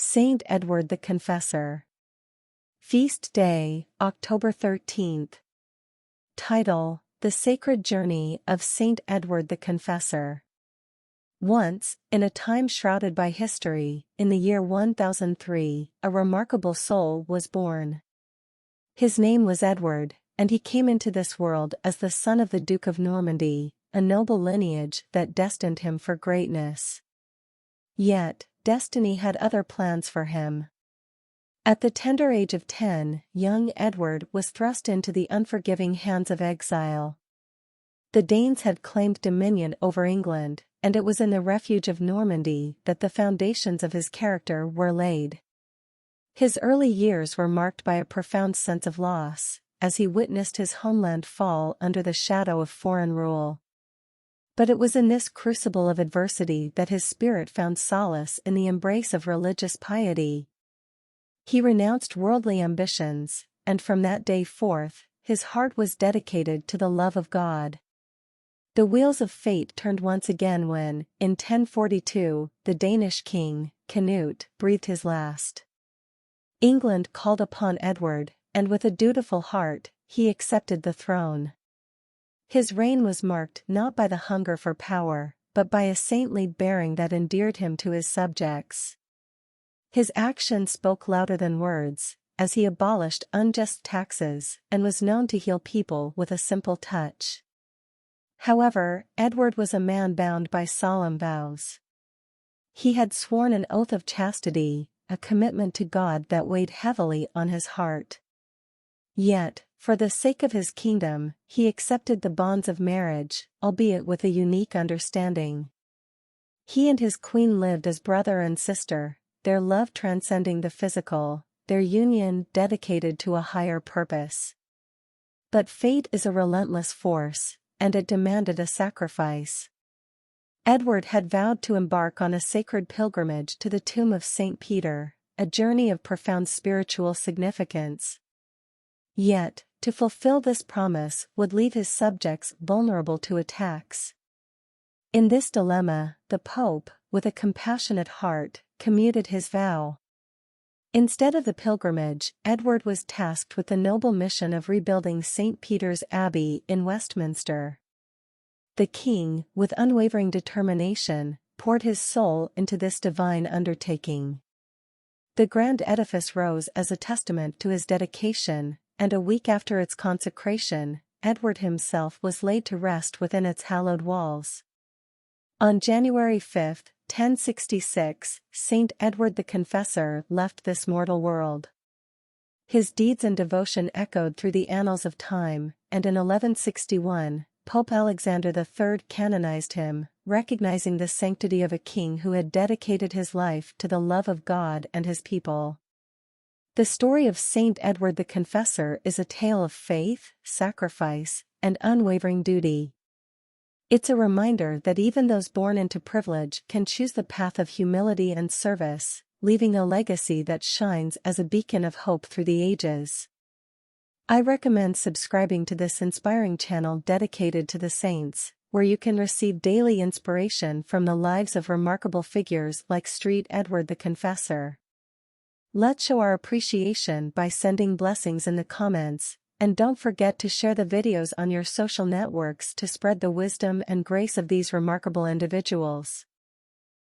Saint Edward the Confessor. Feast Day, October 13th. Title: The Sacred Journey of Saint Edward the Confessor. Once, in a time shrouded by history, in the year 1003, a remarkable soul was born. His name was Edward, and he came into this world as the son of the Duke of Normandy, a noble lineage that destined him for greatness. Yet, destiny had other plans for him. At the tender age of 10, young Edward was thrust into the unforgiving hands of exile. The Danes had claimed dominion over England, and it was in the refuge of Normandy that the foundations of his character were laid. His early years were marked by a profound sense of loss, as he witnessed his homeland fall under the shadow of foreign rule. But it was in this crucible of adversity that his spirit found solace in the embrace of religious piety. He renounced worldly ambitions, and from that day forth, his heart was dedicated to the love of God. The wheels of fate turned once again when, in 1042, the Danish king, Canute, breathed his last. England called upon Edward, and with a dutiful heart, he accepted the throne. His reign was marked not by the hunger for power, but by a saintly bearing that endeared him to his subjects. His actions spoke louder than words, as he abolished unjust taxes and was known to heal people with a simple touch. However, Edward was a man bound by solemn vows. He had sworn an oath of chastity, a commitment to God that weighed heavily on his heart. Yet, for the sake of his kingdom, he accepted the bonds of marriage, albeit with a unique understanding. He and his queen lived as brother and sister, their love transcending the physical, their union dedicated to a higher purpose. But fate is a relentless force, and it demanded a sacrifice. Edward had vowed to embark on a sacred pilgrimage to the tomb of St. Peter, a journey of profound spiritual significance. Yet, to fulfill this promise would leave his subjects vulnerable to attacks. In this dilemma, the Pope, with a compassionate heart, commuted his vow. Instead of the pilgrimage, Edward was tasked with the noble mission of rebuilding St. Peter's Abbey in Westminster. The king, with unwavering determination, poured his soul into this divine undertaking. The grand edifice rose as a testament to his dedication, and a week after its consecration, Edward himself was laid to rest within its hallowed walls. On January 5, 1066, Saint Edward the Confessor left this mortal world. His deeds and devotion echoed through the annals of time, and in 1161, Pope Alexander III canonized him, recognizing the sanctity of a king who had dedicated his life to the love of God and his people. The story of Saint Edward the Confessor is a tale of faith, sacrifice, and unwavering duty. It's a reminder that even those born into privilege can choose the path of humility and service, leaving a legacy that shines as a beacon of hope through the ages. I recommend subscribing to this inspiring channel dedicated to the saints, where you can receive daily inspiration from the lives of remarkable figures like Saint Edward the Confessor. Let's show our appreciation by sending blessings in the comments, and don't forget to share the videos on your social networks to spread the wisdom and grace of these remarkable individuals.